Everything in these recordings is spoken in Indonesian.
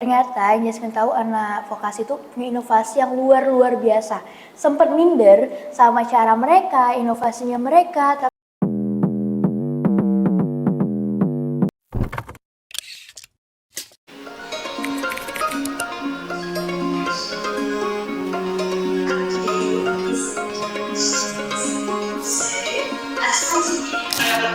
Ternyata yang Jasmine tahu anak vokasi itu punya inovasi yang luar biasa. Sempet minder sama cara mereka, inovasinya mereka.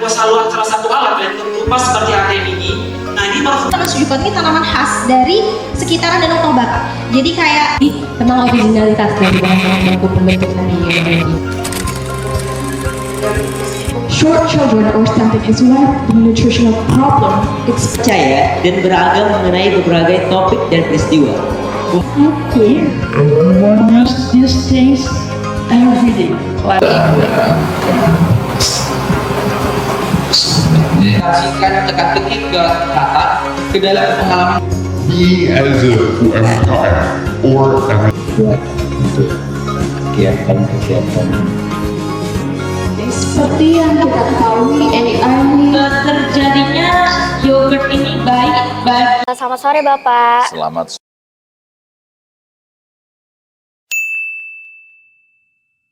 Buat saluran salah satu alat yang berupa seperti ATM ini. Nah ini baru Sujukot ini tanaman khas dari sekitaran Danau Toba. Jadi kayak tentang originalitas dari bahan-bahan pembentuk tadi ini. Short children are stunted as one of the nutritional problem. It's percaya dan beragam mengenai berbagai topik dan peristiwa. Okay, everyone use these things every day. kasihkan teka-teki ke kata ke dalam pengalaman. Be as a UMKM or an Kegiatan. Seperti yang kita ketahui, AI Terjadinya yogurt ini baik bagi. Selamat sore Bapak. Selamat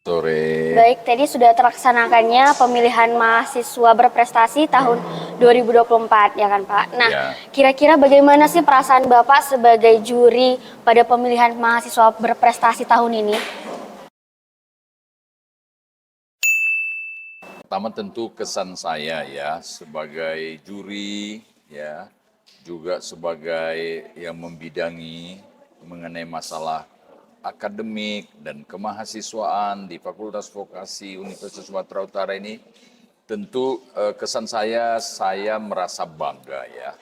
sore. Baik, tadi sudah terlaksanakannya pemilihan mahasiswa berprestasi tahun 2024 ya kan Pak? Nah, Ya. kira-kira bagaimana sih perasaan Bapak sebagai juri pada pemilihan mahasiswa berprestasi tahun ini? Pertama tentu kesan saya ya sebagai juri ya, juga sebagai yang membidangi mengenai masalah akademik dan kemahasiswaan di Fakultas Vokasi Universitas Sumatera Utara ini, tentu kesan saya merasa bangga ya.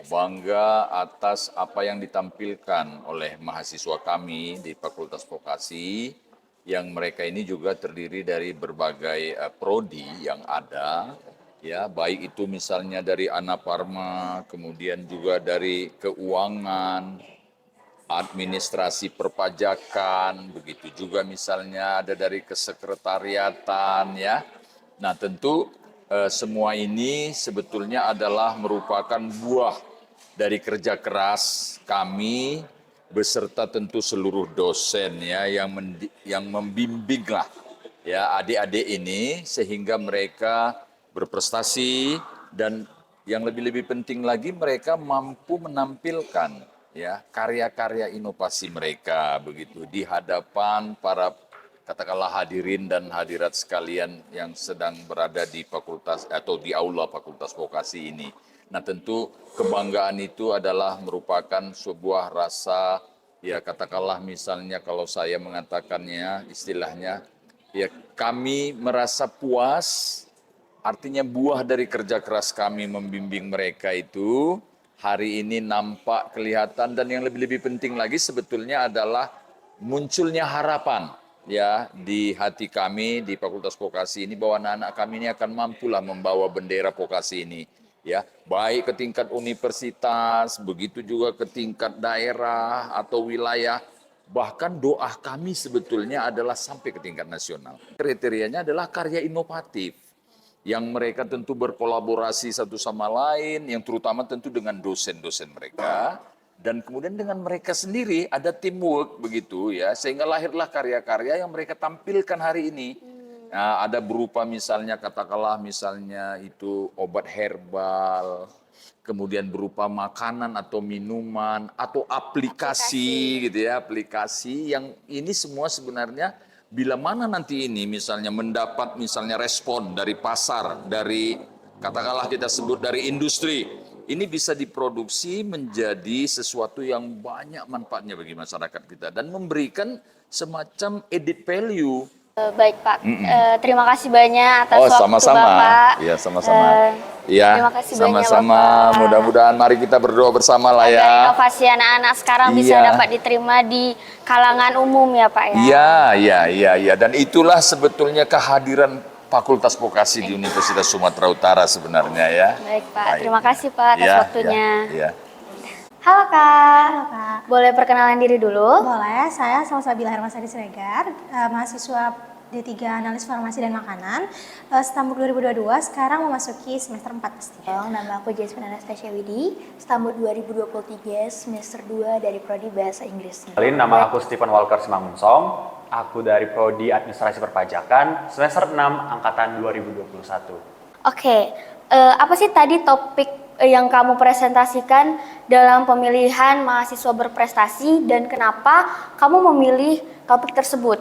Bangga atas apa yang ditampilkan oleh mahasiswa kami di Fakultas Vokasi, yang mereka ini juga terdiri dari berbagai prodi yang ada, ya, baik itu misalnya dari Anaparma, kemudian juga dari keuangan, administrasi perpajakan, begitu juga misalnya ada dari kesekretariatan, ya. Nah tentu semua ini sebetulnya adalah merupakan buah dari kerja keras kami beserta tentu seluruh dosen ya yang membimbinglah ya adik-adik ini sehingga mereka berprestasi, dan yang lebih penting lagi mereka mampu menampilkan ya karya-karya inovasi mereka begitu di hadapan para katakanlah hadirin dan hadirat sekalian yang sedang berada di fakultas atau di aula Fakultas Vokasi ini. Nah tentu kebanggaan itu adalah merupakan sebuah rasa, ya katakanlah misalnya kalau saya mengatakannya istilahnya, ya kami merasa puas, artinya buah dari kerja keras kami membimbing mereka itu hari ini nampak kelihatan, dan yang lebih penting lagi sebetulnya adalah munculnya harapan ya di hati kami di Fakultas Vokasi ini bahwa anak-anak kami ini akan mampulah membawa bendera vokasi ini ya, baik ke tingkat universitas, begitu juga ke tingkat daerah atau wilayah, bahkan doa kami sebetulnya adalah sampai ke tingkat nasional. Kriterianya adalah karya inovatif yang mereka tentu berkolaborasi satu sama lain, yang terutama tentu dengan dosen-dosen mereka, dan kemudian dengan mereka sendiri ada teamwork begitu ya, sehingga lahirlah karya-karya yang mereka tampilkan hari ini. Nah, ada berupa misalnya katakanlah misalnya itu obat herbal, kemudian berupa makanan atau minuman atau aplikasi gitu ya, aplikasi yang ini semua sebenarnya bila mana nanti ini misalnya mendapat misalnya respon dari pasar, dari katakanlah kita sebut dari industri, ini bisa diproduksi menjadi sesuatu yang banyak manfaatnya bagi masyarakat kita dan memberikan semacam added value. Baik Pak, terima kasih banyak atas waktu sama-sama. Bapak. Ya sama-sama. Ya, terima kasih banyak sama-sama. Bapak. Mudah-mudahan mari kita berdoa bersama lah ya. Agar inovasi anak-anak sekarang bisa dapat diterima di kalangan umum ya Pak ya. Iya. Dan itulah sebetulnya kehadiran Fakultas Vokasi di Universitas Sumatera Utara sebenarnya ya. Baik Pak, terima kasih Pak atas waktunya. Ya. Halo Kak. Halo Kak. Boleh perkenalan diri dulu? Boleh, saya Salsabila Hermasari Siregar, mahasiswa D3 Analis Farmasi dan Makanan, Stambuk 2022, sekarang memasuki semester 4 pastinya. Nama aku Jasmine Anastasia Widi, Stambuk 2023, semester 2 dari Prodi Bahasa Inggris. Kenalin, nama aku Stephen Walker Simangunsong. Aku dari Prodi Administrasi Perpajakan, semester 6, angkatan 2021. Oke, apa sih tadi topik yang kamu presentasikan dalam pemilihan mahasiswa berprestasi dan kenapa kamu memilih topik tersebut?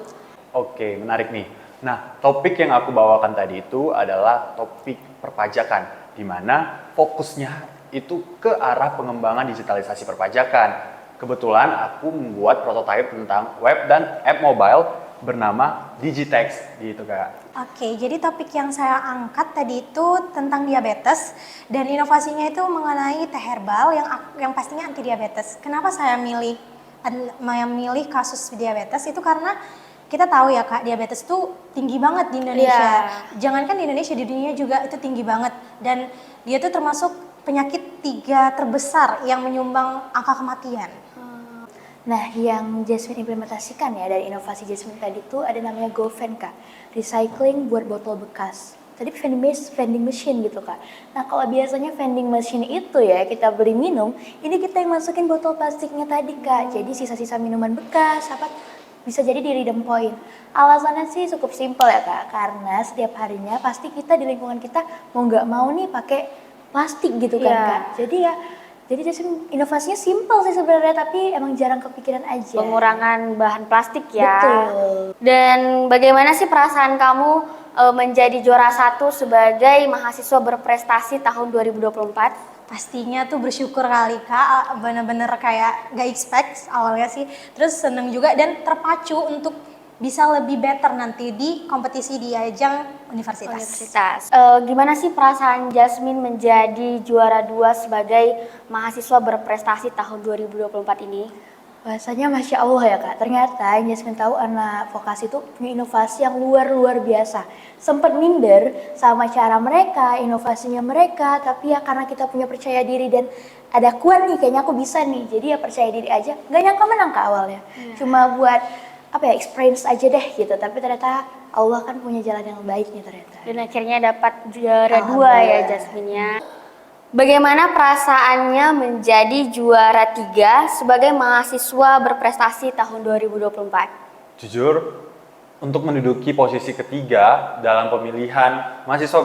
Oke, menarik nih. Nah, topik yang aku bawakan tadi itu adalah topik perpajakan, di mana fokusnya itu ke arah pengembangan digitalisasi perpajakan. Kebetulan aku membuat prototipe tentang web dan app mobile bernama Digitex gitu Kak. Oke, jadi topik yang saya angkat tadi itu tentang diabetes dan inovasinya itu mengenai teh herbal yang pastinya anti diabetes. Kenapa saya memilih kasus diabetes itu karena kita tahu ya Kak, diabetes itu tinggi banget di Indonesia. Jangankan di Indonesia, di dunia juga itu tinggi banget dan dia itu termasuk penyakit 3 terbesar yang menyumbang angka kematian. Nah, yang Jasmine implementasikan ya dari inovasi Jasmine tadi tuh ada namanya GoVan Kak, recycling buat botol bekas. Tadi vending machine gitu Kak. Nah, kalau biasanya vending machine itu ya kita beli minum, ini kita yang masukin botol plastiknya tadi Kak. Jadi sisa-sisa minuman bekas bisa jadi di redeem point. Alasannya sih cukup simpel ya Kak, karena setiap harinya pasti kita di lingkungan kita mau nggak mau nih pakai plastik gitu kan Kak. Jadi inovasinya simpel sih sebenarnya, tapi emang jarang kepikiran aja. Pengurangan bahan plastik ya. Betul. Dan bagaimana sih perasaan kamu menjadi juara 1 sebagai mahasiswa berprestasi tahun 2024? Pastinya tuh bersyukur kali Kak, bener-bener kayak gak expect awalnya sih. Terus seneng juga dan terpacu untuk bisa lebih better nanti di kompetisi di ajang universitas. Gimana sih perasaan Jasmine menjadi juara 2 sebagai mahasiswa berprestasi tahun 2024 ini? Bahasanya Masya Allah ya Kak, ternyata yang Jasmine tahu anak vokasi itu punya inovasi yang luar biasa. Sempet minder sama cara mereka, inovasinya mereka, tapi ya karena kita punya percaya diri dan ada kuat nih, kayaknya aku bisa nih. Jadi ya percaya diri aja, gak nyangka menang Kak awalnya. Cuma buat experience aja deh gitu, tapi ternyata Allah kan punya jalan yang baik nih ternyata. Dan akhirnya dapat juara 2 ya Jasmine ya. Bagaimana perasaannya menjadi juara 3 sebagai mahasiswa berprestasi tahun 2024? Jujur, untuk menduduki posisi ketiga dalam pemilihan mahasiswa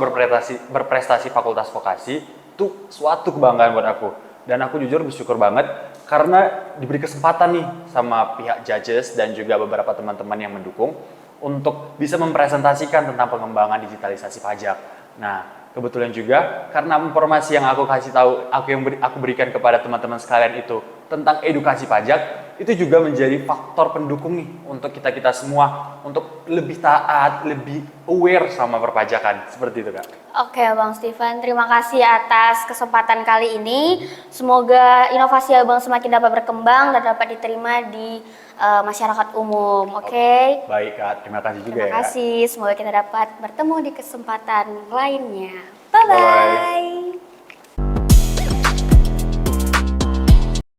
berprestasi Fakultas Vokasi itu suatu kebanggaan buat aku. Dan aku jujur bersyukur banget karena diberi kesempatan nih sama pihak judges dan juga beberapa teman-teman yang mendukung untuk bisa mempresentasikan tentang pengembangan digitalisasi pajak. Nah, kebetulan juga karena informasi yang aku kasih tahu, aku berikan kepada teman-teman sekalian itu tentang edukasi pajak, itu juga menjadi faktor pendukung nih untuk kita semua untuk lebih taat, lebih aware sama perpajakan. Seperti itu Kak. Oke Bang Stephen, terima kasih atas kesempatan kali ini. Semoga inovasi Abang semakin dapat berkembang dan dapat diterima di masyarakat umum. Oke. Baik Kak, terima kasih juga Terima ya. kasih, semoga kita dapat bertemu di kesempatan lainnya. Bye-bye. Bye-bye.